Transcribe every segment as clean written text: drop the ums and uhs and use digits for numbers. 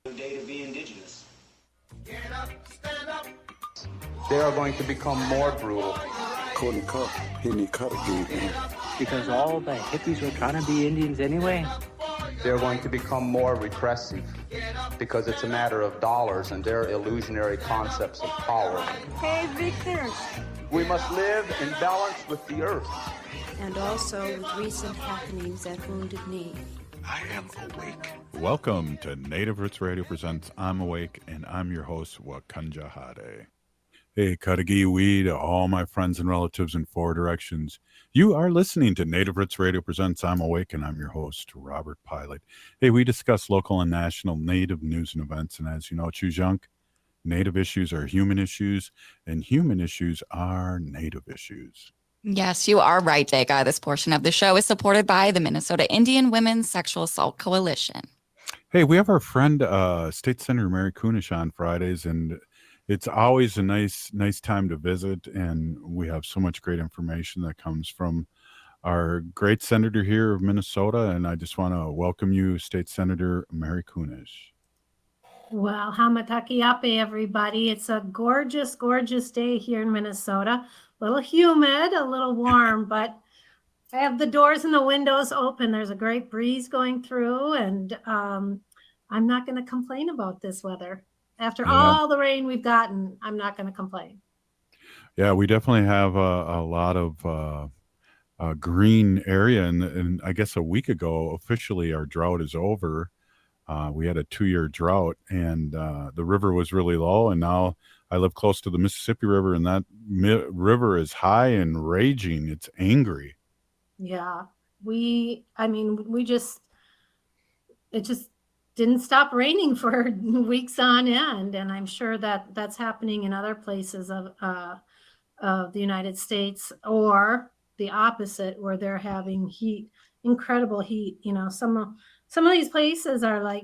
Day to be indigenous. Get up, stand up. They are going to become more brutal. Because all the hippies were trying to be Indians anyway. They're going to become more repressive because it's a matter of dollars and their illusionary concepts of power. Hey, Victor. We must live in balance with the earth. And also with recent happenings at Wounded Knee. I am awake. Welcome to Native Roots Radio Presents I'm Awake, and I'm your host, Wakanja Hade. Hey, Kadagi Wee to all my friends and relatives in four directions. You are listening to Native Roots Radio Presents I'm Awake, and I'm your host, Robert Pilot. Hey, we discuss local and national Native news and events, and as you know, Chujunk, Native issues are human issues, and human issues are Native issues. Yes, you are right, Dega. This portion of the show is supported by the Minnesota Indian Women's Sexual Assault Coalition. Hey, we have our friend, State Senator Mary Kunesh on Fridays, and it's always a nice time to visit, and we have so much great information that comes from our great senator here of Minnesota, and I just want to welcome you, State Senator Mary Kunesh. Well, Hamatakiape, everybody. It's a gorgeous, gorgeous day here in Minnesota. A little humid, a little warm, but I have the doors and the windows open. There's a great breeze going through, and I'm not going to complain about this weather. After all the rain we've gotten, I'm not going to complain. Yeah, we definitely have a lot of green area, and I guess a week ago, officially, our drought is over. We had a 2-year drought, and the river was really low, and now I live close to the Mississippi River, and that river is high and raging. It's angry. Yeah, it just didn't stop raining for weeks on end, and I'm sure that that's happening in other places of the United States, or the opposite, where they're having heat, incredible heat. You know, some of these places are like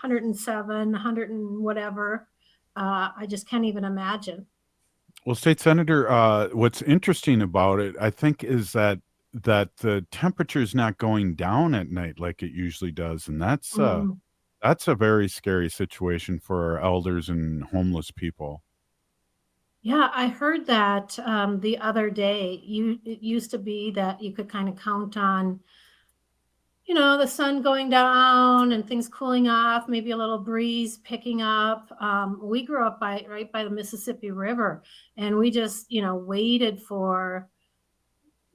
107, 100 and whatever. I just can't even imagine. Well, State Senator, what's interesting about it, I think, is that the temperature is not going down at night like it usually does, and that's a very scary situation for our elders and homeless people. Yeah, I heard that the other day. It used to be that you could kind of count on, the sun going down and things cooling off, maybe a little breeze picking up. We grew up right by the Mississippi River, and we just, waited for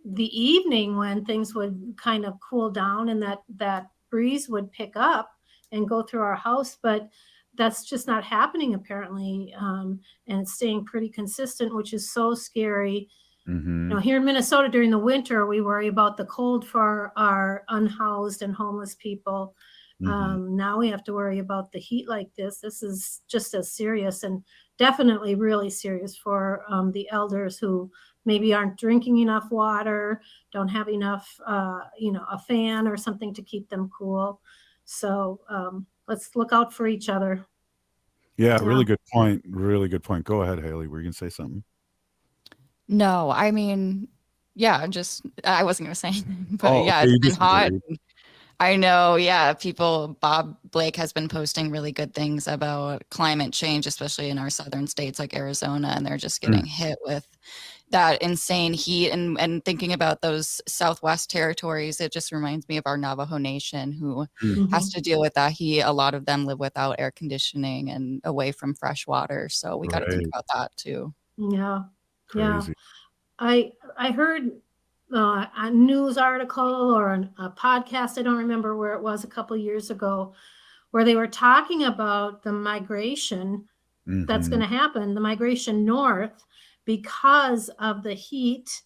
the evening when things would kind of cool down and that breeze would pick up and go through our house. But that's just not happening, apparently. And it's staying pretty consistent, which is so scary. Mm-hmm. Here in Minnesota during the winter, we worry about the cold for our unhoused and homeless people. Mm-hmm. Now we have to worry about the heat like this. This is just as serious, and definitely really serious for the elders who maybe aren't drinking enough water, don't have enough, a fan or something to keep them cool. So let's look out for each other. Yeah, really good point. Really good point. Go ahead, Haley. Were you going to say something? No, I mean, I wasn't going to say anything, but okay, it's been hot. I know, Bob Blake has been posting really good things about climate change, especially in our southern states like Arizona, and they're just getting hit with that insane heat. And thinking about those Southwest territories, it just reminds me of our Navajo Nation, who has to deal with that heat. A lot of them live without air conditioning and away from fresh water. So we got to think about that too. Yeah. Crazy. Yeah. I heard a news article or a podcast, I don't remember where it was, a couple of years ago, where they were talking about the migration that's going to happen, the migration north, because of the heat,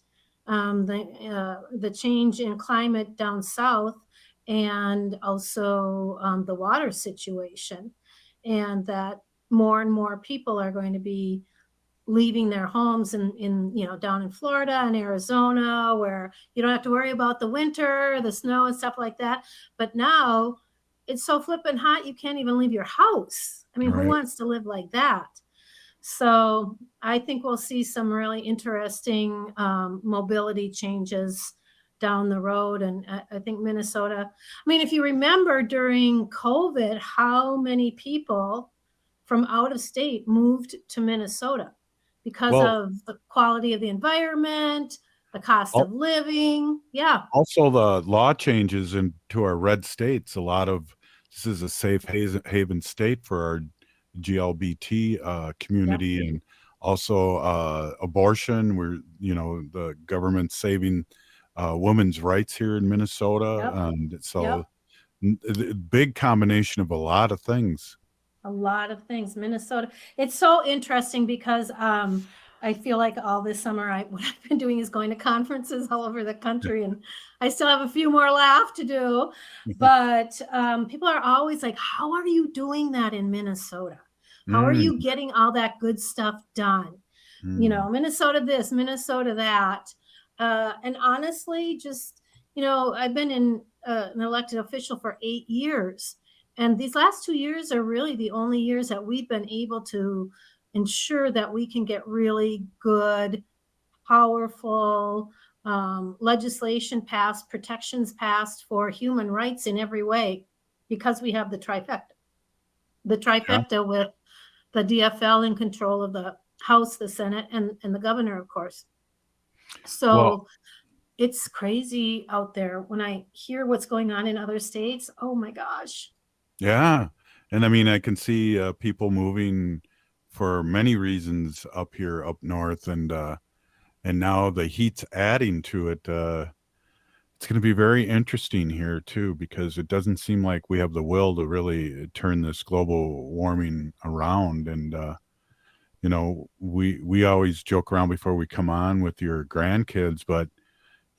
the change in climate down south, and also the water situation, and that more and more people are going to be leaving their homes in down in Florida and Arizona, where you don't have to worry about the winter, the snow and stuff like that. But now it's so flippin' hot, you can't even leave your house. I mean, Who wants to live like that? So I think we'll see some really interesting mobility changes down the road. And I think Minnesota, I mean, if you remember during COVID, how many people from out of state moved to Minnesota because Well, of the quality of the environment, the cost of living. Yeah. also the law changes into our red states. A lot of this is a safe haven state for our GLBT community, and also abortion. We're the government's saving women's rights here in Minnesota, and so big combination of a lot of things. A lot of things. Minnesota. It's so interesting because I feel like all this summer what I've been doing is going to conferences all over the country, and I still have a few more left to do. But people are always like, how are you doing that in Minnesota? How are you getting all that good stuff done? Minnesota this, Minnesota that. And honestly, just, I've been an elected official for 8 years. And these last 2 years are really the only years that we've been able to ensure that we can get really good, powerful legislation passed, protections passed for human rights in every way, because we have the trifecta. The trifecta with the DFL in control of the House, the Senate, and the governor, of course. So it's crazy out there when I hear what's going on in other states. Oh my gosh. Yeah. And I mean, I can see people moving for many reasons up here, up north, and now the heat's adding to it. It's going to be very interesting here too, because it doesn't seem like we have the will to really turn this global warming around. And we always joke around before we come on with your grandkids, but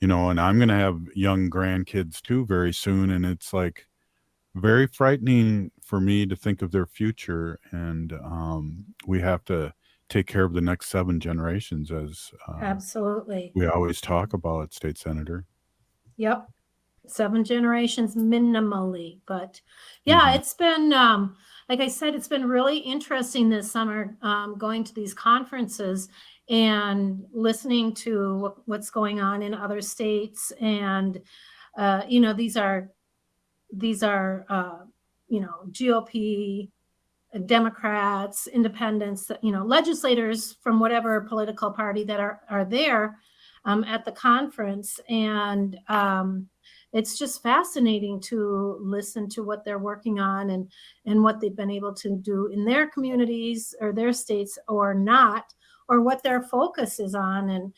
and I'm going to have young grandkids too very soon, and it's like very frightening for me to think of their future, and we have to take care of the next 7 generations, as absolutely we always talk about, State Senator. Yep. 7 generations minimally. But yeah, it's been, like I said, it's been really interesting this summer, going to these conferences and listening to what's going on in other states. And, these are GOP, Democrats, independents, legislators from whatever political party that are there at the conference. And it's just fascinating to listen to what they're working on and what they've been able to do in their communities or their states or not, or what their focus is on. And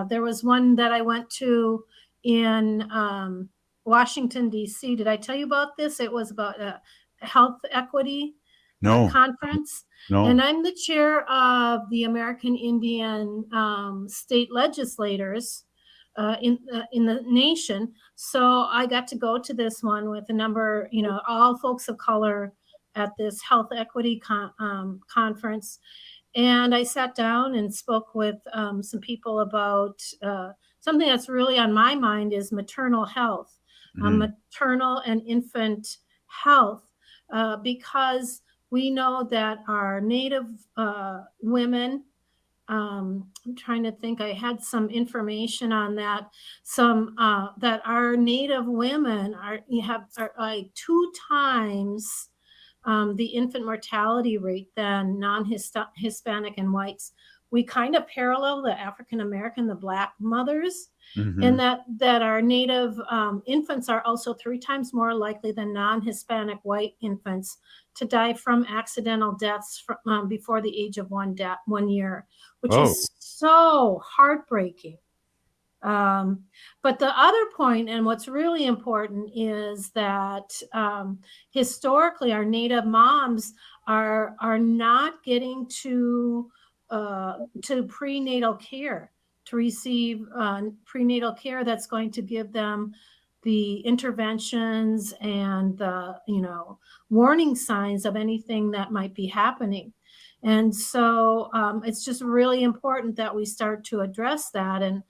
there was one that I went to in Washington, D.C. Did I tell you about this? It was about a health equity conference. No. And I'm the chair of the American Indian state legislators in the nation. So I got to go to this one with a number, all folks of color at this health equity conference. And I sat down and spoke with some people about something that's really on my mind is maternal health, maternal and infant health, because we know that our Native women, I'm trying to think, I had some information on that, that our Native women are like 2 times the infant mortality rate than non-Hispanic and whites. We kind of parallel the African American, the Black mothers, and that our Native infants are also 3 times more likely than non-Hispanic white infants to die from accidental deaths before the age of 1 year, which is so heartbreaking. But the other point, and what's really important, is that historically our Native moms are not getting to prenatal care, to receive prenatal care that's going to give them the interventions and the warning signs of anything that might be happening. And so it's just really important that we start to address that. And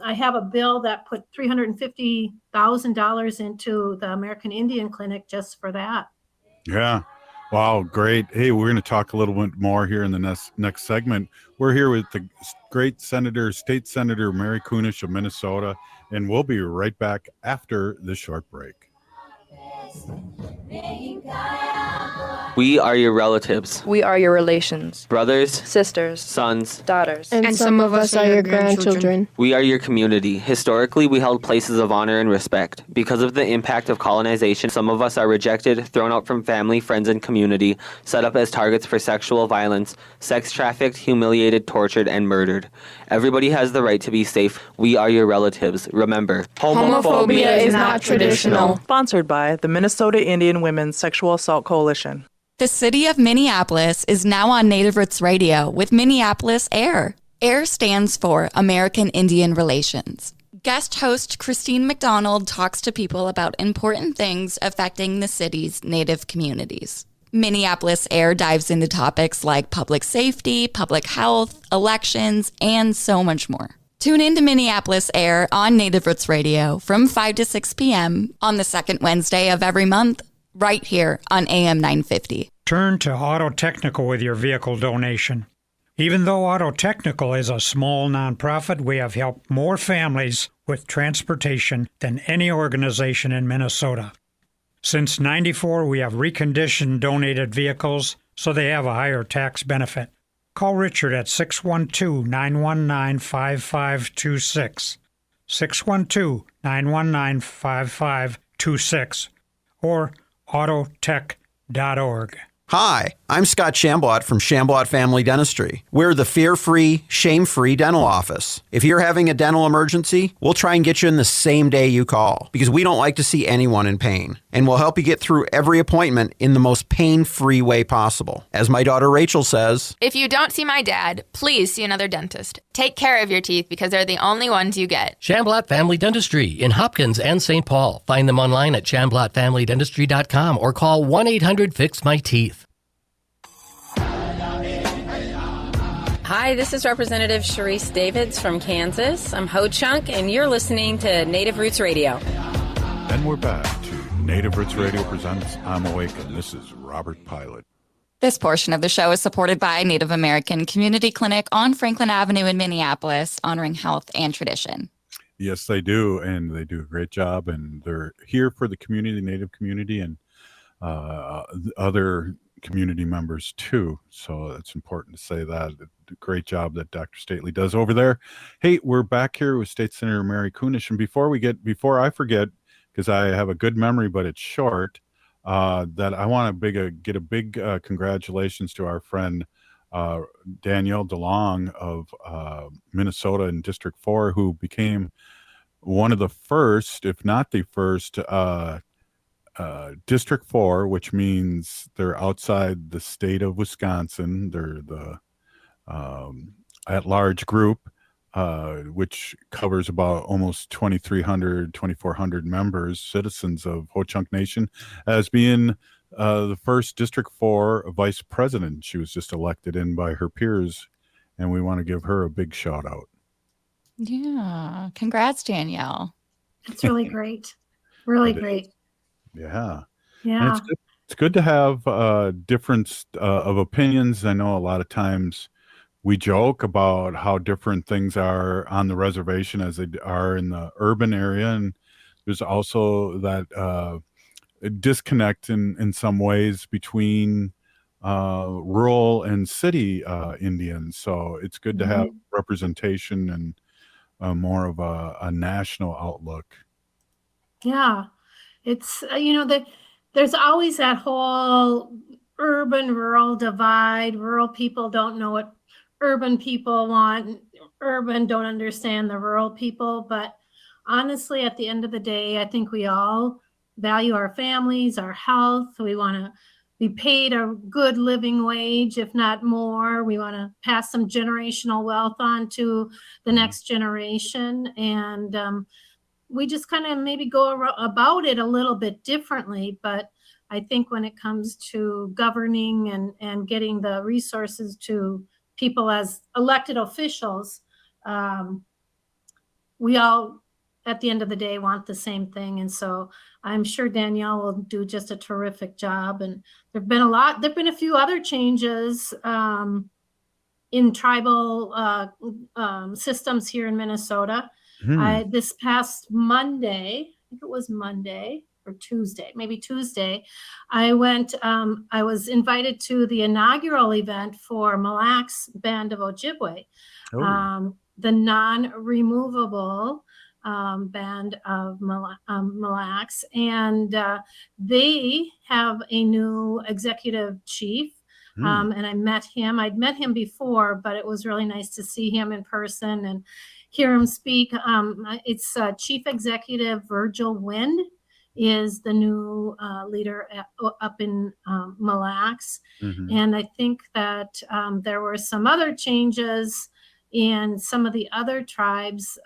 I have a bill that put $350,000 into the American Indian Clinic just for that. Yeah. Wow, great. Hey, we're going to talk a little bit more here in the next segment. We're here with the great State Senator Mary Kunesh of Minnesota, and we'll be right back after the short break. We are your relatives, We are your relations, brothers, sisters, sons. daughters. And some of us are your grandchildren. We are your community. Historically, we held places of honor and respect. Because of the impact of colonization, some of us are rejected, thrown out from family, friends, and community, set up as targets for sexual violence, sex trafficked, humiliated, tortured, and murdered. Everybody has the right to be safe. We are your relatives. Remember, Homophobia is not traditional. Sponsored by the Minnesota Indian Women's Sexual Assault Coalition. The city of Minneapolis is now on Native Roots Radio with Minneapolis AIR. AIR stands for American Indian Relations. Guest host Christine McDonald talks to people about important things affecting the city's Native communities. Minneapolis AIR dives into topics like public safety, public health, elections, and so much more. Tune in to Minneapolis AIR on Native Roots Radio from 5 to 6 p.m. on the second Wednesday of every month, right here on AM 950. Turn to Auto Technical with your vehicle donation. Even though Auto Technical is a small nonprofit, we have helped more families with transportation than any organization in Minnesota. Since '94, we have reconditioned donated vehicles so they have a higher tax benefit. Call Richard at 612-919-5526, 612-919-5526, or autotech.org. Hi, I'm Scott Shamblat from Shamblat Family Dentistry. We're the fear-free, shame-free dental office. If you're having a dental emergency, we'll try and get you in the same day you call because we don't like to see anyone in pain. And we'll help you get through every appointment in the most pain-free way possible. As my daughter Rachel says, if you don't see my dad, please see another dentist. Take care of your teeth because they're the only ones you get. Shamblat Family Dentistry in Hopkins and St. Paul. Find them online at shamblatfamilydentistry.com or call 1-800-FIX-MY-TEETH. Hi, this is Representative Sharice Davids from Kansas. I'm Ho Chunk, and you're listening to Native Roots Radio. And we're back to Native Roots Radio presents I'm Awake, and this is Robert Pilot. This portion of the show is supported by Native American Community Clinic on Franklin Avenue in Minneapolis, honoring health and tradition. Yes, they do, and they do a great job, and they're here for the community, the Native community, and other community members too. So it's important to say that. The great job that Dr. Stately does over there. Hey, we're back here with State Senator Mary Kunesh, and before I forget, because I have a good memory, but it's short, that I want to get a big congratulations to our friend Danielle DeLong of Minnesota in District 4, who became one of the first, if not the first, District 4, which means they're outside the state of Wisconsin. They're the at-large group, which covers about almost 2,400 members, citizens of Ho-Chunk Nation, as being the first District 4 vice president. She was just elected in by her peers, and we want to give her a big shout out. Yeah. Congrats, Danielle. It's really great. Really great. Yeah. Yeah. And it's good to have difference of opinions. I know a lot of times we joke about how different things are on the reservation as they are in the urban area. And there's also that disconnect in some ways between rural and city Indians. So it's good to have representation and more of a national outlook. Yeah. It's, there's always that whole urban-rural divide. Rural people don't know what urban people want. Urban don't understand the rural people. But honestly, at the end of the day, I think we all value our families, our health. We want to be paid a good living wage, if not more. We want to pass some generational wealth on to the next generation. And we just kind of maybe go about it a little bit differently. But I think when it comes to governing and getting the resources to people as elected officials, we all, at the end of the day, want the same thing. And so I'm sure Danielle will do just a terrific job. And there've been a few other changes in tribal systems here in Minnesota. This past Monday, I think it was Monday or Tuesday, maybe Tuesday, I was invited to the inaugural event for Mille Lacs Band of Ojibwe, the non-removable band of Mille Lacs. And they have a new executive chief. And I met him. I'd met him before, but it was really nice to see him in person and hear him speak. It's Chief Executive Virgil Wind is the new leader up in Mille Lacs. And I think that there were some other changes in some of the other tribes.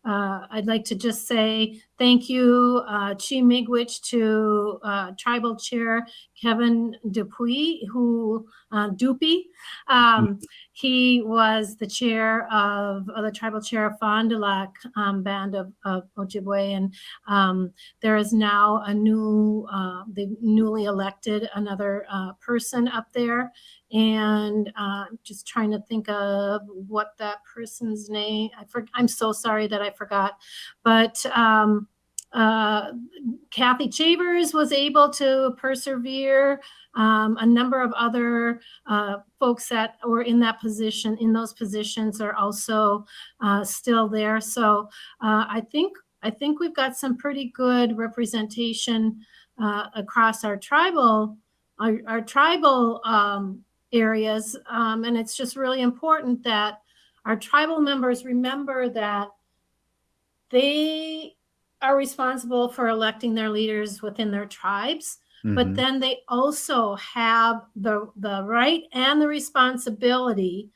I'd like to just say thank you, Chi Miigwech, to Tribal Chair Kevin Dupuy, Dupy. He was the chair of the Tribal Chair of Fond du Lac Band of Ojibwe, and there is now they've newly elected another person up there. And just trying to think of what that person's name. I'm so sorry that I forgot. But Kathy Chavers was able to persevere. A number of other folks that were in those positions are also still there. So I think we've got some pretty good representation across our tribal areas. And it's just really important that our tribal members remember that they are responsible for electing their leaders within their tribes, but then they also have the right and the responsibility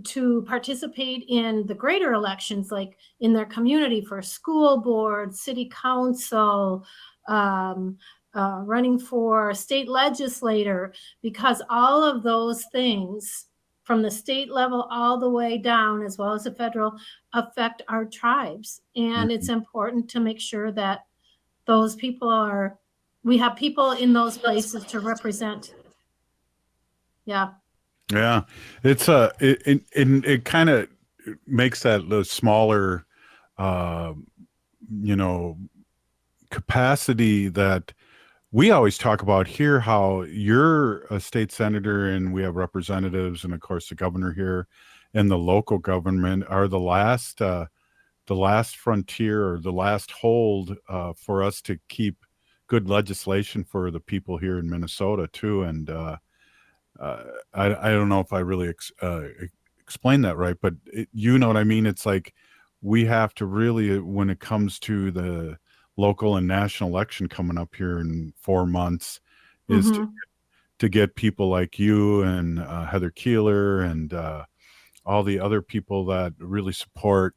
to participate in the greater elections, like in their community for school board, city council, running for state legislator, because all of those things from the state level all the way down, as well as the federal, affect our tribes. And it's important to make sure that we have people in those places to represent. Yeah. Yeah. It's it kind of makes that the smaller, capacity that we always talk about here, how you're a state senator and we have representatives and of course the governor here and the local government are the last frontier or the last hold for us to keep good legislation for the people here in Minnesota too. And I don't know if I really explained that right, but you know what I mean? It's like we have to really, when it comes to the local and national election coming up here in 4 months, is to get people like you and Heather Keeler and all the other people that really support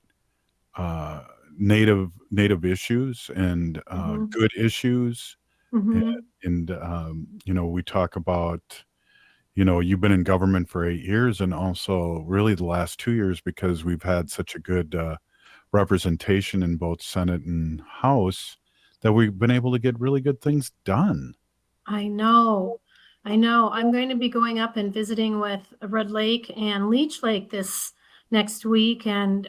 native issues and good issues. And we talk about, you've been in government for 8 years and also really the last 2 years because we've had such a good representation in both Senate and House that we've been able to get really good things done. I know. I'm going to be going up and visiting with Red Lake and Leech Lake this next week. And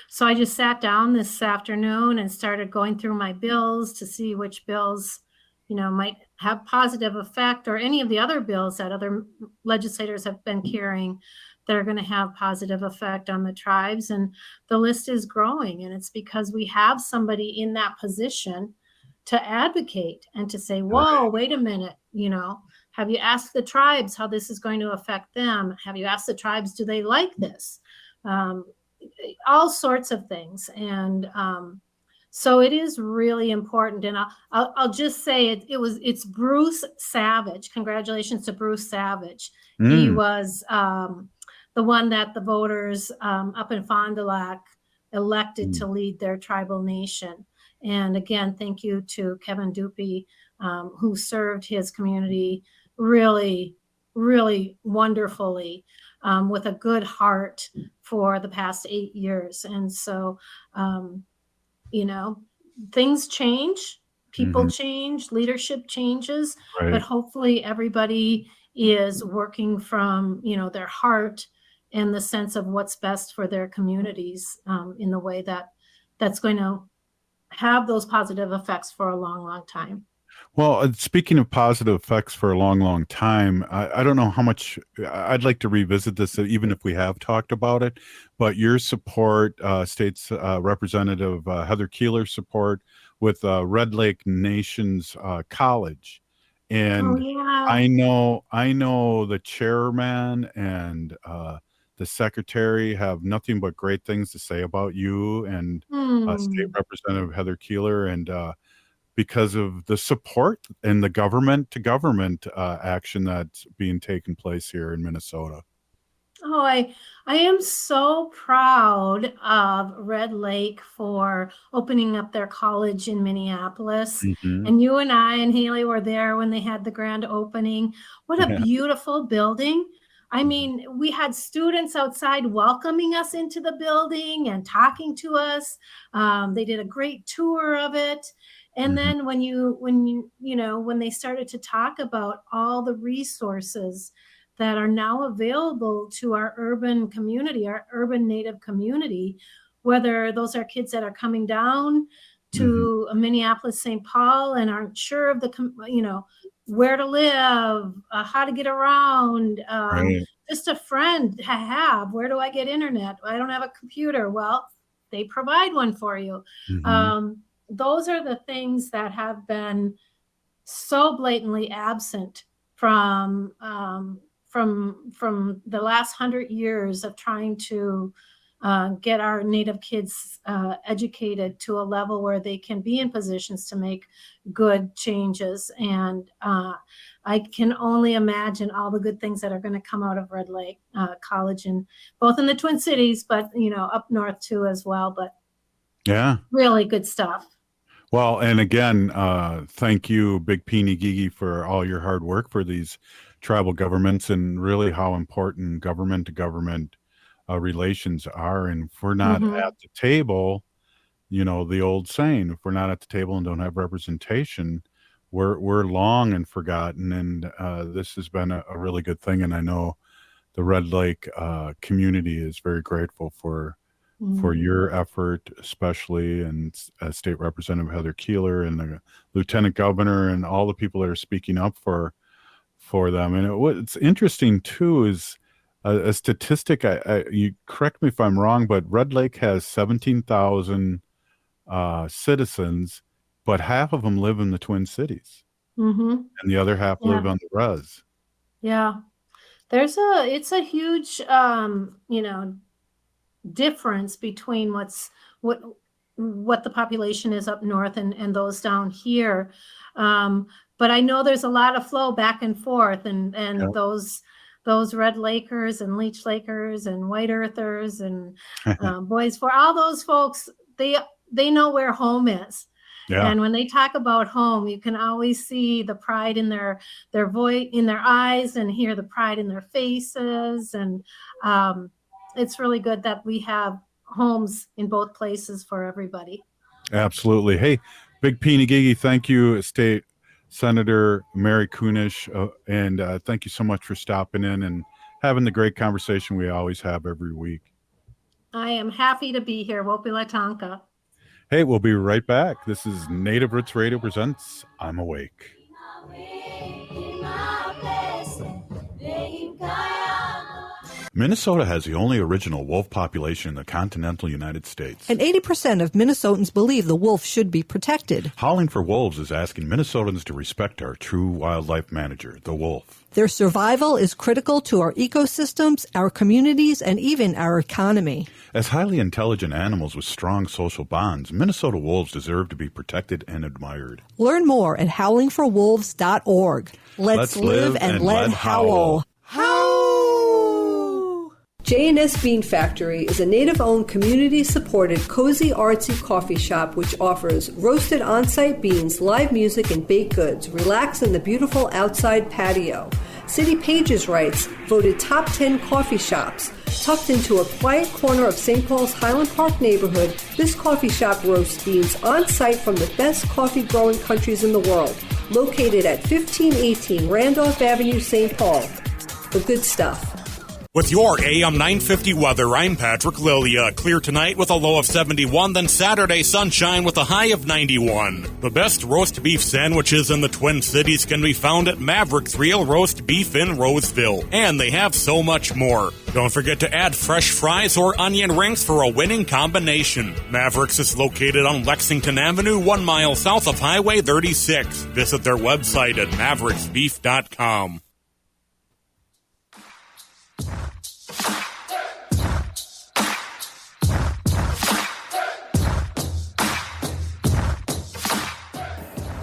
so I just sat down this afternoon and started going through my bills to see which bills, might have positive effect, or any of the other bills that other legislators have been carrying that are going to have positive effect on the tribes. And the list is growing, and it's because we have somebody in that position to advocate and to say, whoa, wait a minute, have you asked the tribes how this is going to affect them? Have you asked the tribes, do they like this? All sorts of things. And so it is really important. And I'll just say it's Bruce Savage. Congratulations to Bruce Savage. He was the one that the voters up in Fond du Lac elected to lead their tribal nation. And again, thank you to Kevin Dupy, who served his community really, really wonderfully with a good heart for the past 8 years. And so things change, people change, leadership changes, but hopefully everybody is working from, their heart and the sense of what's best for their communities in the way that's going to have those positive effects for a long, long time. Well, speaking of positive effects for a long, long time, I don't know how much I'd like to revisit this, even if we have talked about it, but your support, State's Representative Heather Keeler's support with Red Lake Nations College. And I know the chairman and the secretary have nothing but great things to say about you and State Representative Heather Keeler, and because of the support and the government to government action that's being taken place here in Minnesota. Oh, I am so proud of Red Lake for opening up their college in Minneapolis. And you and I and Haley were there when they had the grand opening. What a beautiful building. I mean, we had students outside welcoming us into the building and talking to us. They did a great tour of it. And then when they started to talk about all the resources that are now available to our urban community, our urban Native community, whether those are kids that are coming down to Minneapolis, St. Paul, and aren't sure of where to live, how to get around, just a friend to have, where do I get internet? I don't have a computer. Well, they provide one for you. Those are the things that have been so blatantly absent from the last 100 years of trying to get our Native kids educated to a level where they can be in positions to make good changes. And I can only imagine all the good things that are going to come out of Red Lake College, and both in the Twin Cities, but up north too as well. But really good stuff. Well, and again, thank you, Big Peeny Gigi, for all your hard work for these tribal governments, and really how important government to government relations are. And if we're not at the table, the old saying, if we're not at the table and don't have representation, we're long and forgotten. And this has been a really good thing. And I know the Red Lake community is very grateful for your effort, especially, and State Representative Heather Keeler and the Lieutenant Governor and all the people that are speaking up for them. And what's interesting too is a statistic. You correct me if I'm wrong, but Red Lake has 17,000 citizens, but half of them live in the Twin Cities, and the other half live on the res. Yeah, it's a huge difference between what the population is up north and those down here. But I know there's a lot of flow back and forth, and those Red Lakers and Leech Lakers and White Earthers and Boys for all those folks, they know where home is. And when they talk about home, you can always see the pride in their voice, in their eyes, and hear the pride in their faces. And it's really good that we have homes in both places for everybody. Absolutely. Hey, Big Peeny Gigi, thank you, State Senator Mary Kunesh, and thank you so much for stopping in and having the great conversation we always have every week. I am happy to be here. Wopila Tonka. Hey, we'll be right back. This is Native Roots Radio presents I'm Awake. Minnesota has the only original wolf population in the continental United States. And 80% of Minnesotans believe the wolf should be protected. Howling for Wolves is asking Minnesotans to respect our true wildlife manager, the wolf. Their survival is critical to our ecosystems, our communities, and even our economy. As highly intelligent animals with strong social bonds, Minnesota wolves deserve to be protected and admired. Learn more at howlingforwolves.org. Let's live and let howl. J&S Bean Factory is a Native-owned, community-supported, cozy, artsy coffee shop which offers roasted on-site beans, live music, and baked goods. Relax in the beautiful outside patio. City Pages writes, voted top 10 coffee shops. Tucked into a quiet corner of St. Paul's Highland Park neighborhood, this coffee shop roasts beans on site from the best coffee growing countries in the world. Located at 1518 Randolph Avenue, St. Paul. The good stuff. With your AM 950 weather, I'm Patrick Lilia. Clear tonight with a low of 71, then Saturday sunshine with a high of 91. The best roast beef sandwiches in the Twin Cities can be found at Maverick's Real Roast Beef in Roseville. And they have so much more. Don't forget to add fresh fries or onion rings for a winning combination. Maverick's is located on Lexington Avenue, 1 mile south of Highway 36. Visit their website at mavericksbeef.com.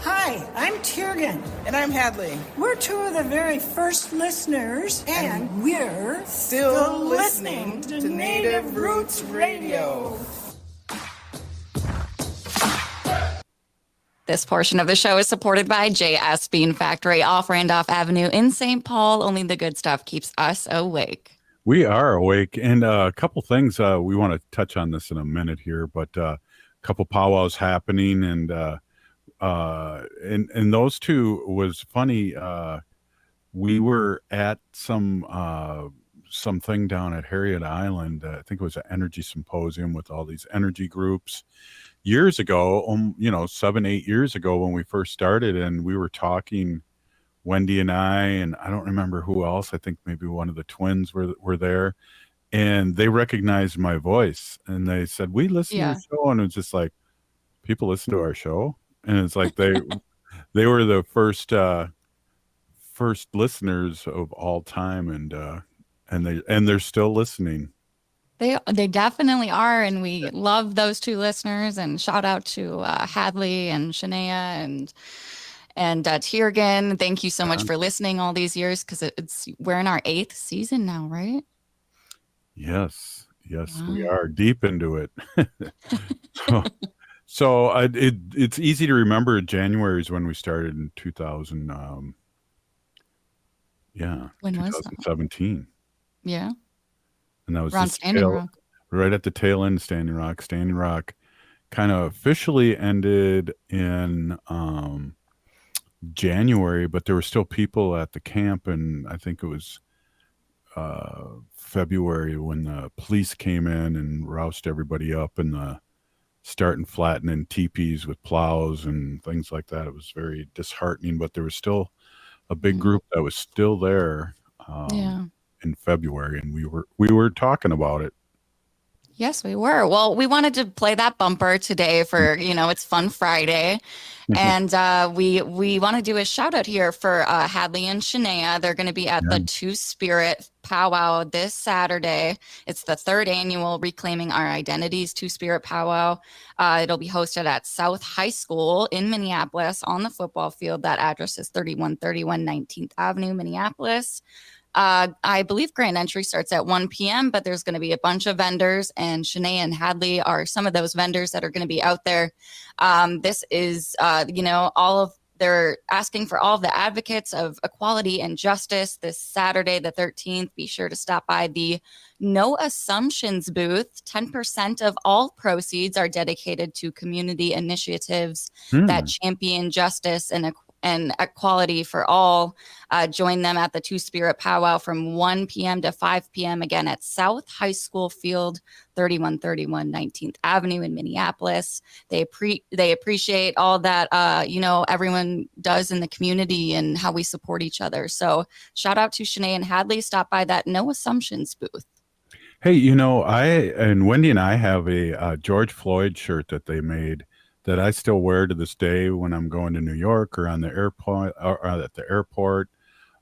Hi, I'm Tiergan. And I'm Hadley. We're two of the very first listeners, and we're still listening to Native Roots Radio. This portion of the show is supported by JS Bean Factory off Randolph Avenue in St. Paul. Only the good stuff keeps us awake. We are awake, and a couple things we want to touch on this in a minute here, but a couple powwows happening, and those two was funny. We were at something down at Harriet Island. I think it was an energy symposium with all these energy groups years ago. 7-8 years ago when we first started, and we were talking. Wendy and I don't remember who else. I think maybe one of the twins were there, and they recognized my voice, and they said, "We listen to your show," and it's just like, people listen to our show, and it's like they were the first listeners of all time, and they're still listeing. They definitely are, and we love those two listeners. And shout out to Hadley and Shania and Tiergan. Thank you so much for listening all these years, because we're in our 8th season now, right? Yes, wow. We are deep into it. So it's easy to remember. January is when we started in 2000. When was that? 2017. Yeah, and that was around Standing Rock. Right at the tail end of Standing Rock. Standing Rock kind of officially ended in January, but there were still people at the camp, and I think it was February when the police came in and roused everybody up, and starting flattening teepees with plows and things like that. It was very disheartening, but there was still a big group that was still there in February, and we were talking about it. Yes, we were. Well, we wanted to play that bumper today for, it's Fun Friday. And we want to do a shout out here for Hadley and Shania. They're going to be at the Two Spirit Powwow this Saturday. It's the 3rd annual Reclaiming Our Identities Two Spirit Powwow. It'll be hosted at South High School in Minneapolis on the football field. That address is 3131 19th Avenue, Minneapolis. I believe grand entry starts at 1 p.m., but there's going to be a bunch of vendors, and Shania and Hadley are some of those vendors that are going to be out there. This is, they're asking for all of the advocates of equality and justice this Saturday, the 13th. Be sure to stop by the No Assumptions booth. 10% of all proceeds are dedicated to community initiatives that champion justice and equality for all. Join them at the Two Spirit Powwow from 1 p.m. to 5 p.m. again at South High School Field, 3131 19th Avenue in Minneapolis. They appreciate all that everyone does in the community and how we support each other. So shout out to Shanae and Hadley. Stop by that No Assumptions booth. Hey, I and Wendy and I have a George Floyd shirt that they made that I still wear to this day when I'm going to New York or on the airport or at the airport,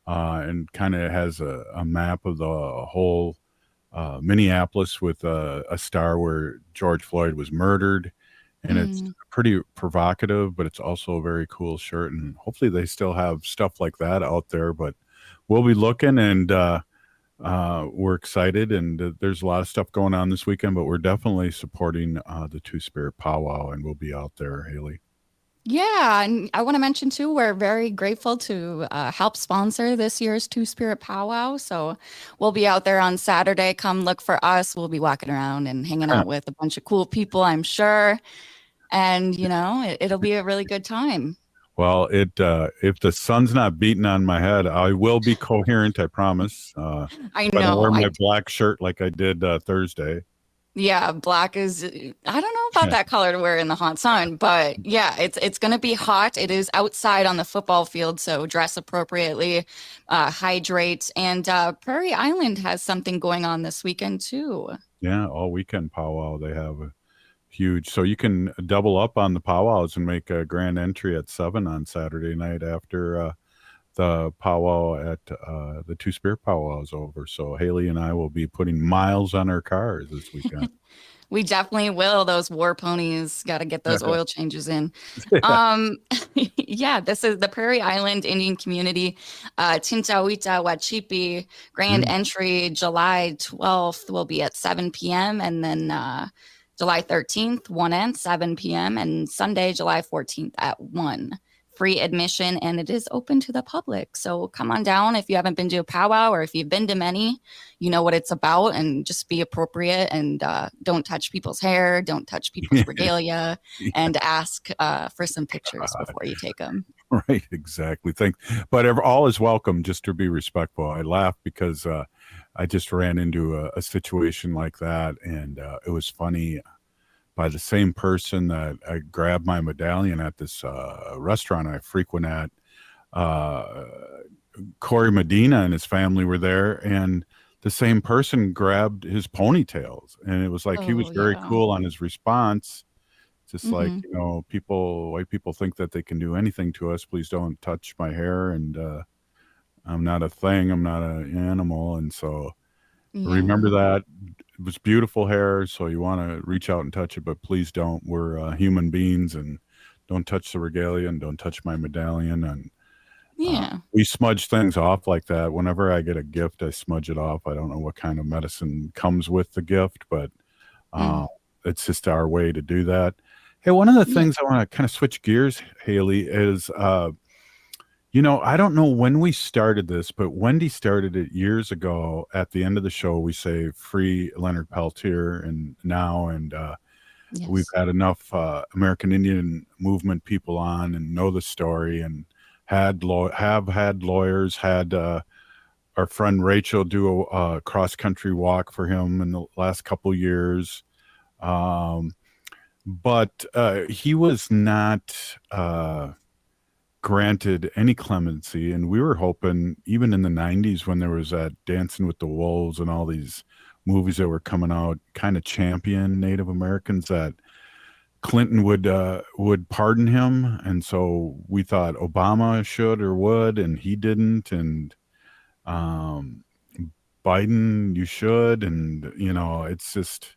and kind of has a map of the whole Minneapolis with a star where George Floyd was murdered. And it's pretty provocative, but it's also a very cool shirt. And hopefully they still have stuff like that out there, but we'll be looking, and we're excited, and there's a lot of stuff going on this weekend, but we're definitely supporting the Two Spirit Powwow, and we'll be out there, Haley. Yeah, and I want to mention too, we're very grateful to help sponsor this year's Two Spirit Powwow. So we'll be out there on Saturday. Come look for us. We'll be walking around and hanging out with a bunch of cool people, I'm sure. And, it'll be a really good time. Well, if the sun's not beating on my head, I will be coherent, I promise. I But I'll wear know. my black shirt like I did Thursday. Yeah, black is, I don't know about that color to wear in the hot sun, but yeah, it's going to be hot. It is outside on the football field, so dress appropriately, hydrate. And Prairie Island has something going on this weekend too. Yeah, all weekend powwow. They have a huge, so you can double up on the powwows and make a grand entry at 7 on Saturday night after the powwow at the Two Spirit powwow is over. So Haley and I will be putting miles on our cars this weekend. We definitely will. Those war ponies got to get those oil changes in. Yeah, this is the Prairie Island Indian Community Tintawita Wachipi grand entry. July 12th will be at 7 p.m. and then July 13th, 1 and 7 p.m. and Sunday, July 14th at 1. Free admission, and it is open to the public. So come on down if you haven't been to a powwow, or if you've been to many, you know what it's about, and just be appropriate and don't touch people's hair, don't touch people's regalia, and ask for some pictures before you take them. Right, exactly. But all is welcome, just to be respectful. I laugh because I just ran into a situation like that, and it was funny. By the same person that I grabbed my medallion at this restaurant I frequent at, Corey Medina and his family were there, and the same person grabbed his ponytails, and it was like he was very cool on his response. Just like, white people think that they can do anything to us. Please don't touch my hair, and I'm not a thing. I'm not an animal, and so remember that. It was beautiful hair, so you want to reach out and touch it, but please don't. We're human beings, and don't touch the regalia, and don't touch my medallion. And we smudge things off like that. Whenever I get a gift, I smudge it off. I don't know what kind of medicine comes with the gift, but it's just our way to do that. Hey, one of the things I want to kind of switch gears, Haley, is I don't know when we started this, but Wendy started it years ago. At the end of the show, we say free Leonard Peltier, and we've had enough American Indian movement people on and know the story, and have had lawyers, had our friend Rachel do a cross-country walk for him in the last couple years. But he was not granted any clemency, and we were hoping, even in the 90s when there was that Dancing with the Wolves and all these movies that were coming out, kind of champion Native Americans, that Clinton would pardon him. And so we thought Obama should or would, and he didn't. And Biden, you should. And it's just,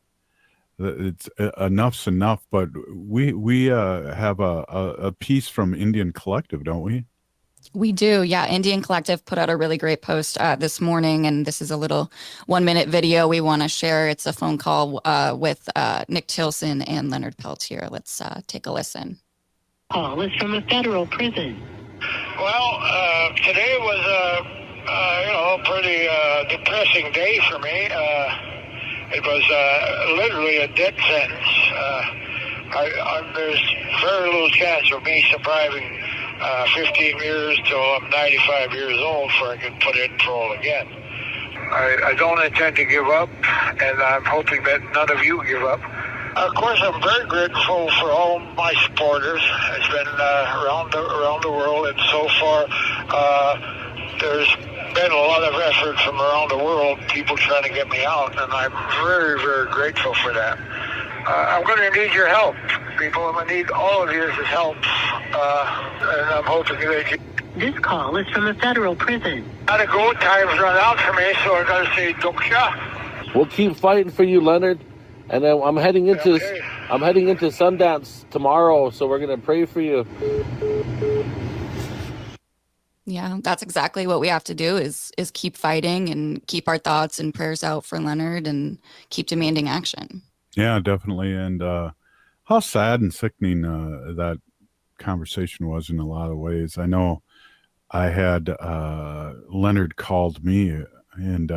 it's enough's enough. But we have a piece from Indian Collective, don't we? We do. Yeah. Indian Collective put out a really great post this morning, and this is a little 1-minute video we want to share. It's a phone call with Nick Tilson and Leonard Peltier. Let's take a listen. Call is from a federal prison. Well, today was a pretty depressing day for me. It was literally a death sentence. There's very little chance of me surviving 15 years till I'm 95 years old before I can put in parole again. I don't intend to give up, and I'm hoping that none of you give up. Of course, I'm very grateful for all my supporters. It's been around the world, and so far there's been a lot of effort from around the world, people trying to get me out, and I'm very, very grateful for that. I'm going to need your help, people. I'm going to need all of your help, and I'm hoping that you... This call is from a federal prison. Gotta go. Time's run out for me, so I gotta say Duksha. We'll keep fighting for you, Leonard. And then I'm heading into Sundance tomorrow, so we're gonna pray for you. Yeah, that's exactly what we have to do is keep fighting and keep our thoughts and prayers out for Leonard and keep demanding action. Yeah, definitely. And how sad and sickening that conversation was in a lot of ways. I know I had Leonard called me, and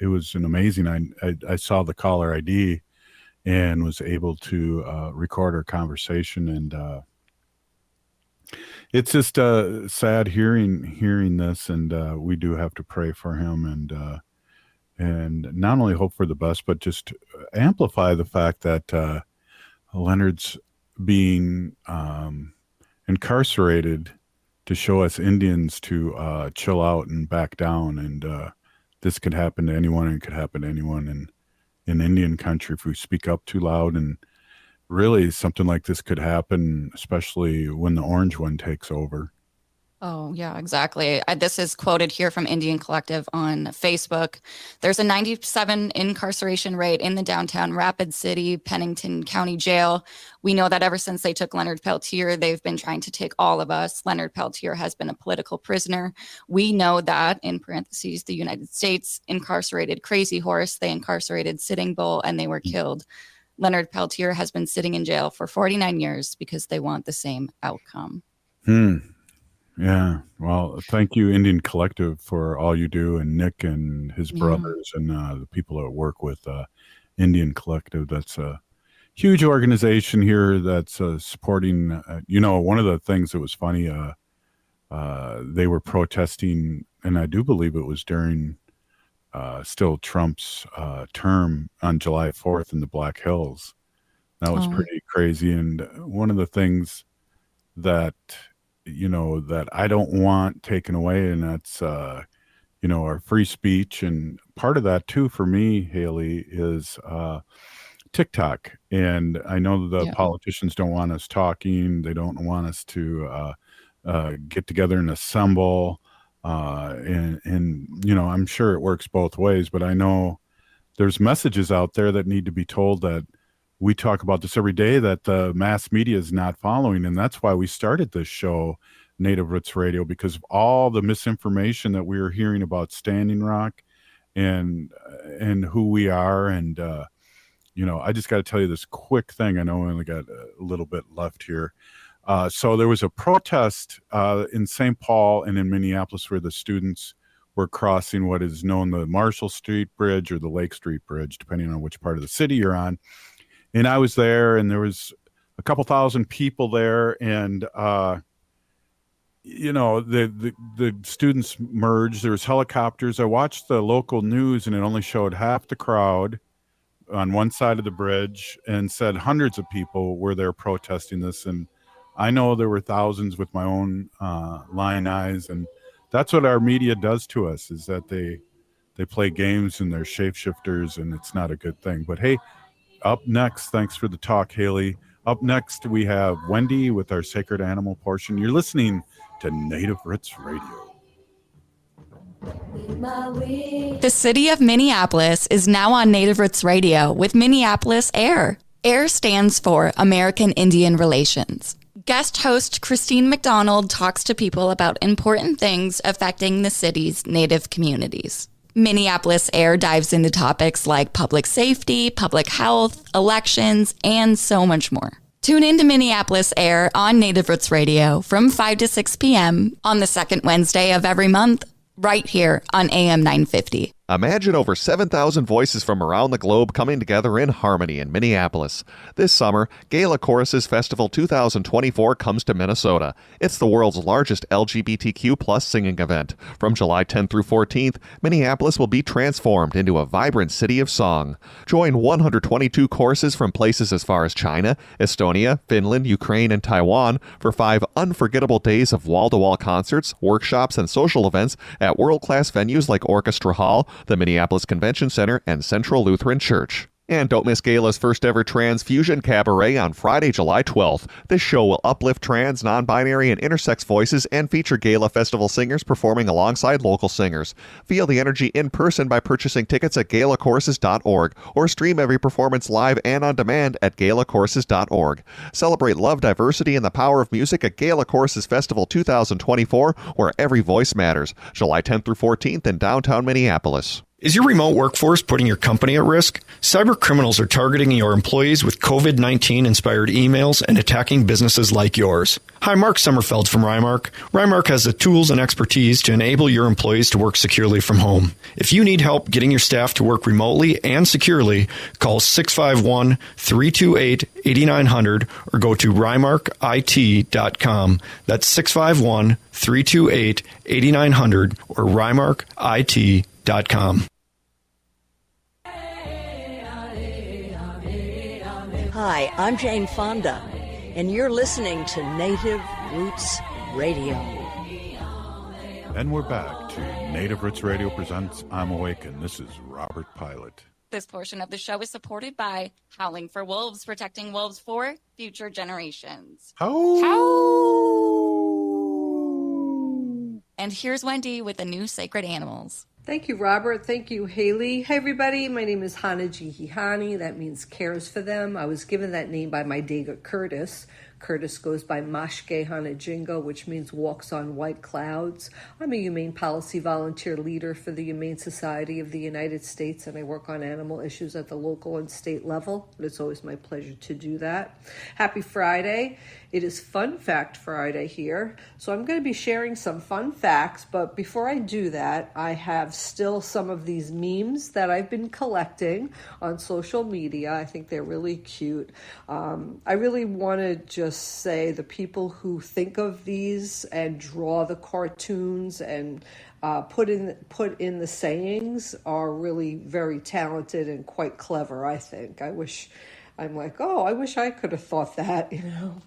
it was an amazing. I saw the caller ID and was able to record our conversation, and it's just sad hearing this, and we do have to pray for him, and not only hope for the best, but just amplify the fact that Leonard's being incarcerated to show us Indians to chill out and back down, and this could happen to anyone, and it could happen to anyone in Indian country if we speak up too loud. And really something like this could happen, especially when the orange one takes over. Oh, yeah, exactly. This is quoted here from Indian Collective on Facebook. There's a 97 incarceration rate in the downtown Rapid City, Pennington County Jail. We know that ever since they took Leonard Peltier, they've been trying to take all of us. Leonard Peltier has been a political prisoner. We know that, in parentheses, the United States incarcerated Crazy Horse, they incarcerated Sitting Bull, and they were killed. Leonard Peltier has been sitting in jail for 49 years because they want the same outcome. Yeah. Well, thank you, Indian Collective, for all you do, and Nick and his brothers and the people that work with Indian Collective. That's a huge organization here that's supporting, one of the things that was funny, they were protesting, and I do believe it was during still Trump's term on July 4th in the Black Hills. That was pretty crazy. And one of the things that, that I don't want taken away, and that's, our free speech. And part of that too, for me, Haley, is TikTok. And I know the politicians don't want us talking. They don't want us to get together and assemble. And I'm sure it works both ways, but I know there's messages out there that need to be told, that we talk about this every day, that the mass media is not following. And that's why we started this show, Native Roots Radio, because of all the misinformation that we were hearing about Standing Rock and who we are. And, I just got to tell you this quick thing. I know we only got a little bit left here. So there was a protest in St. Paul and in Minneapolis where the students were crossing what is known the Marshall Street Bridge or the Lake Street Bridge, depending on which part of the city you're on. And I was there, and there was a couple thousand people there, and the students merged. There was helicopters. I watched the local news, and it only showed half the crowd on one side of the bridge, and said hundreds of people were there protesting this. And I know there were thousands with my own lying eyes, and that's what our media does to us, is that they play games and they're shapeshifters, and it's not a good thing. But hey, up next, thanks for the talk, Haley. Up next, we have Wendy with our Sacred Animal portion. You're listening to Native Roots Radio. The city of Minneapolis is now on Native Roots Radio with Minneapolis AIR. AIR stands for American Indian Relations. Guest host Christine McDonald talks to people about important things affecting the city's Native communities. Minneapolis AIR dives into topics like public safety, public health, elections, and so much more. Tune in to Minneapolis AIR on Native Roots Radio from 5 to 6 p.m. on the second Wednesday of every month, right here on AM 950. Imagine over 7,000 voices from around the globe coming together in harmony in Minneapolis. This summer, Gala Choruses Festival 2024 comes to Minnesota. It's the world's largest LGBTQ+ singing event. From July 10th through 14th, Minneapolis will be transformed into a vibrant city of song. Join 122 choruses from places as far as China, Estonia, Finland, Ukraine, and Taiwan for 5 unforgettable days of wall-to-wall concerts, workshops, and social events at world-class venues like Orchestra Hall, the Minneapolis Convention Center, and Central Lutheran Church. And don't miss Gala's first ever Transfusion Cabaret on Friday, July 12th. This show will uplift trans, non-binary, and intersex voices and feature Gala Festival singers performing alongside local singers. Feel the energy in person by purchasing tickets at galacourses.org or stream every performance live and on demand at galacourses.org. Celebrate love, diversity, and the power of music at Gala Choruses Festival 2024, where every voice matters. July 10th through 14th in downtown Minneapolis. Is your remote workforce putting your company at risk? Cyber criminals are targeting your employees with COVID-19 inspired emails and attacking businesses like yours. Hi, Mark Sommerfeld from Rymark. Rymark has the tools and expertise to enable your employees to work securely from home. If you need help getting your staff to work remotely and securely, call 651-328-8900 or go to rymarkit.com. That's 651-328-8900 or rymarkit.com. Hi, I'm Jane Fonda, and you're listening to Native Roots Radio. And we're back to Native Roots Radio presents I'm Awake, and this is Robert Pilot. This portion of the show is supported by Howling for Wolves, protecting wolves for future generations. And here's Wendy with the new sacred animals. Thank you, Robert. Thank you, Haley. Hey, everybody. My name is Hana Jihihani. That means cares for them. I was given that name by my Dega Curtis. Curtis goes by Mashke Hanajingo, which means walks on white clouds. I'm a humane policy volunteer leader for the Humane Society of the United States, and I work on animal issues at the local and state level. But it's always my pleasure to do that. Happy Friday. It is Fun Fact Friday here. So I'm going to be sharing some fun facts, but before I do that, I have still some of these memes that I've been collecting on social media. I think they're really cute. I really want to just say the people who think of these and draw the cartoons and put in the sayings are really very talented and quite clever, I think. I wish I could have thought that, you know.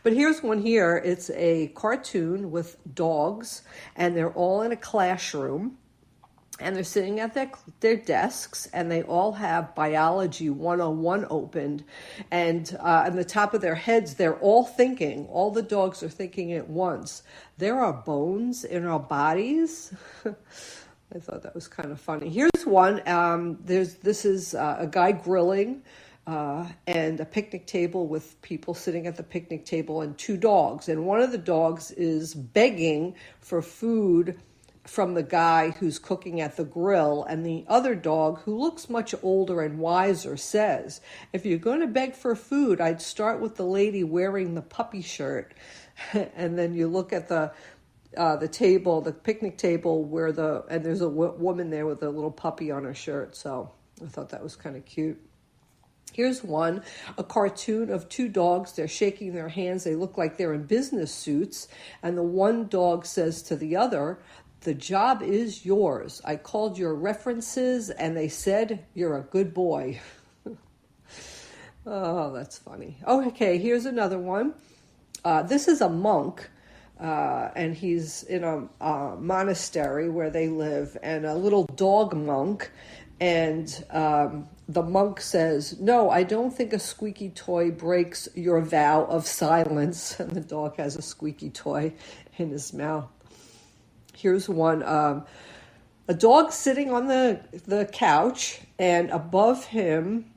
But here's one here. It's a cartoon with dogs, and they're all in a classroom, and they're sitting at their desks, and they all have Biology 101 opened, and on the top of their heads, they're all thinking. All the dogs are thinking at once. There are bones in our bodies. I thought that was kind of funny. Here's one. This is a guy grilling. And a picnic table with people sitting at the picnic table and two dogs. And one of the dogs is begging for food from the guy who's cooking at the grill. And the other dog, who looks much older and wiser, says, if you're going to beg for food, I'd start with the lady wearing the puppy shirt. And then you look at the table, the picnic table, and there's a woman there with a little puppy on her shirt. So I thought that was kind of cute. Here's one, a cartoon of two dogs. They're shaking their hands. They look like they're in business suits. And the one dog says to the other, the job is yours. I called your references and they said you're a good boy. Oh, that's funny. Oh, okay, here's another one. This is a monk. And he's in a monastery where they live, and a little dog monk. And the monk says, no, I don't think a squeaky toy breaks your vow of silence. And the dog has a squeaky toy in his mouth. Here's one. A dog sitting on the couch, and above him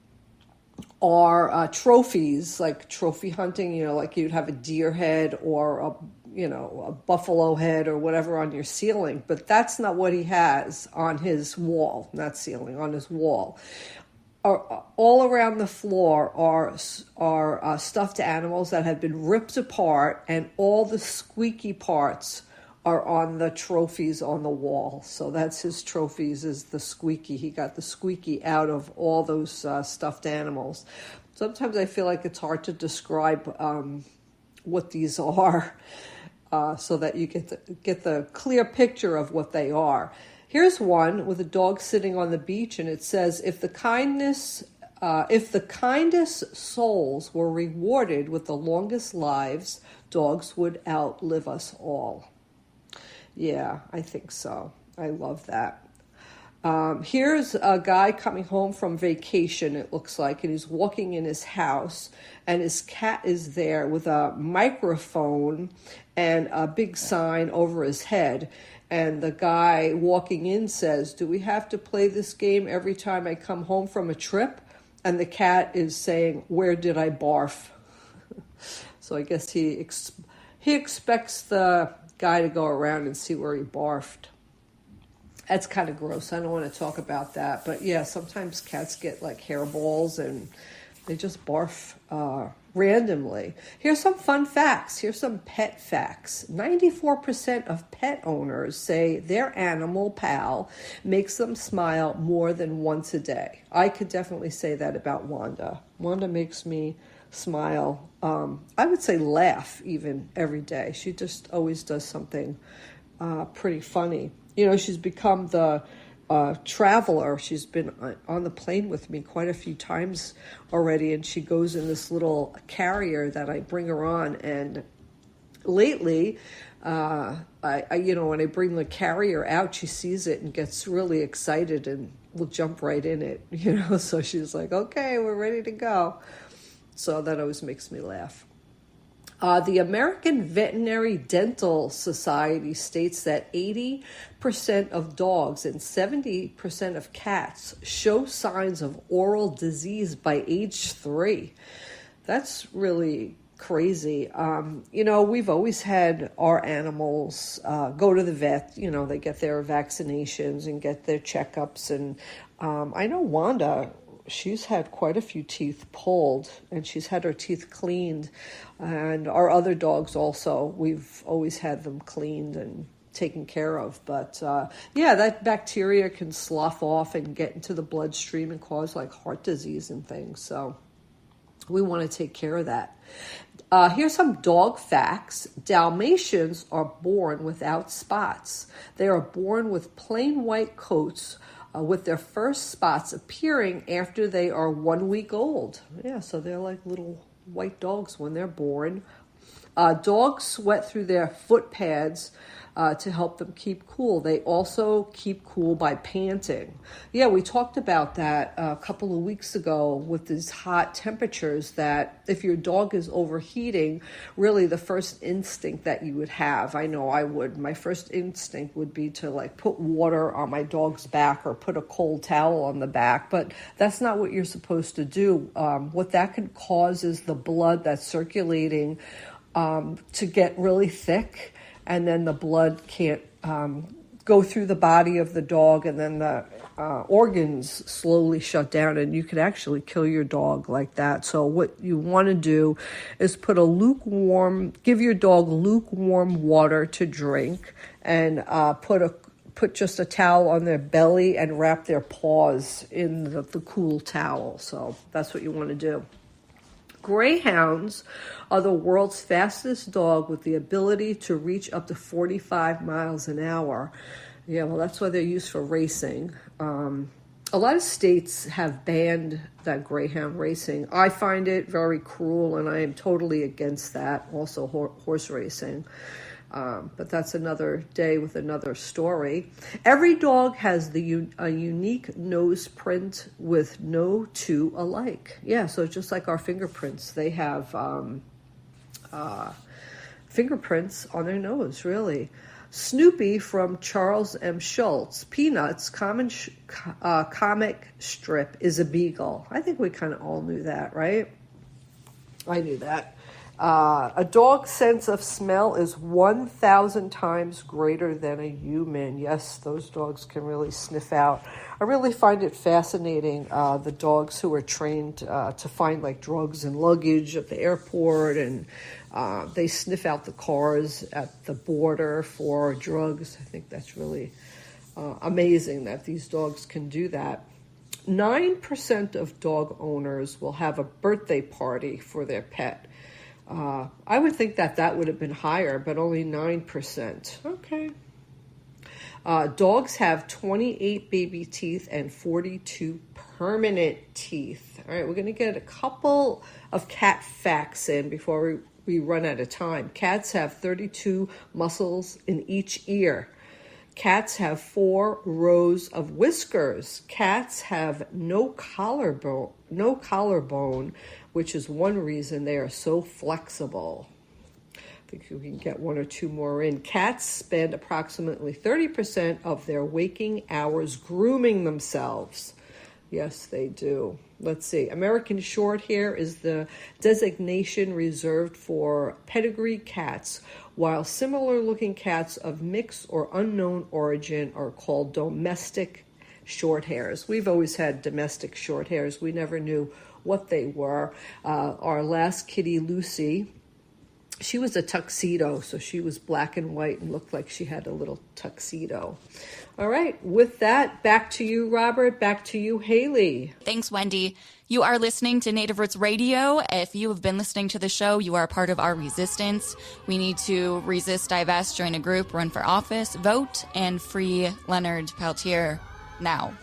are trophies, like trophy hunting, like you'd have a deer head or a buffalo head or whatever on your ceiling. But that's not what he has on his wall, not ceiling, on his wall. All around the floor are stuffed animals that have been ripped apart, and all the squeaky parts are on the trophies on the wall. So that's his trophies, is the squeaky. He got the squeaky out of all those stuffed animals. Sometimes I feel like it's hard to describe what these are, so that you get the clear picture of what they are. Here's one with a dog sitting on the beach, and it says, if the kindest souls were rewarded with the longest lives, dogs would outlive us all. Yeah, I think so. I love that. Here's a guy coming home from vacation, it looks like, and he's walking in his house, and his cat is there with a microphone and a big sign over his head. And the guy walking in says, do we have to play this game every time I come home from a trip? And the cat is saying, where did I barf? So I guess he expects the guy to go around and see where he barfed. That's kind of gross. I don't want to talk about that. But yeah, sometimes cats get like hairballs and they just barf randomly. Here's some fun facts. Here's some pet facts. 94% of pet owners say their animal pal makes them smile more than once a day. I could definitely say that about Wanda. Wanda makes me smile. I would say laugh even every day. She just always does something pretty funny. You know, she's become the traveler. She's been on the plane with me quite a few times already, and she goes in this little carrier that I bring her on. And lately, I when I bring the carrier out, she sees it and gets really excited and will jump right in it. So she's like, "Okay, we're ready to go." So that always makes me laugh. The American Veterinary Dental Society states that 80% of dogs and 70% of cats show signs of oral disease by age 3. That's really crazy. We've always had our animals go to the vet. They get their vaccinations and get their checkups. And I know Wanda, she's had quite a few teeth pulled and she's had her teeth cleaned. And our other dogs also, we've always had them cleaned and taken care of. But that bacteria can slough off and get into the bloodstream and cause like heart disease and things. So we want to take care of that. Here's some dog facts. Dalmatians are born without spots. They are born with plain white coats, with their first spots appearing after they are 1 week old. Yeah, so they're like little white dogs when they're born. Dogs sweat through their foot pads to help them keep cool. They also keep cool by panting. Yeah, we talked about that a couple of weeks ago with these hot temperatures, that if your dog is overheating, really the first instinct that you would have, I know I would, my first instinct would be to like put water on my dog's back or put a cold towel on the back, but that's not what you're supposed to do. What that can cause is the blood that's circulating to get really thick, and then the blood can't go through the body of the dog, and then the organs slowly shut down, and you could actually kill your dog like that. So what you want to do is give your dog lukewarm water to drink, and put just a towel on their belly and wrap their paws in the cool towel. So that's what you want to do. Greyhounds are the world's fastest dog with the ability to reach up to 45 miles an hour. Yeah, well, that's why they're used for racing. A lot of states have banned that greyhound racing. I find it very cruel, and I am totally against that, also horse racing. But that's another day with another story. Every dog has a unique nose print with no two alike. Yeah, so just like our fingerprints, they have fingerprints on their nose, really. Snoopy from Charles M. Schulz, Peanuts' comic strip, is a beagle. I think we kind of all knew that, right? I knew that. A dog's sense of smell is 1,000 times greater than a human. Yes, those dogs can really sniff out. I really find it fascinating, the dogs who are trained to find like drugs and luggage at the airport, and they sniff out the cars at the border for drugs. I think that's really amazing that these dogs can do that. 9% of dog owners will have a birthday party for their pet. I would think that would have been higher, but only 9%. Okay. Dogs have 28 baby teeth and 42 permanent teeth. All right, we're going to get a couple of cat facts in before we run out of time. Cats have 32 muscles in each ear. Cats have 4 rows of whiskers. Cats have no collarbone, which is one reason they are so flexible. I think we can get 1 or 2 more in. Cats spend approximately 30% of their waking hours grooming themselves. Yes, they do. Let's see. American Shorthair is the designation reserved for pedigree cats, while similar-looking cats of mixed or unknown origin are called domestic short hairs. We've always had domestic short hairs. We never knew what they were. Our last kitty, Lucy, she was a tuxedo, so she was black and white and looked like she had a little tuxedo. All right, with that, back to you, Robert. Back to you, Haley. Thanks, Wendy. You are listening to Native Roots Radio. If you have been listening to the show, you are a part of our resistance. We need to resist, divest, join a group, run for office, vote, and free Leonard Peltier now.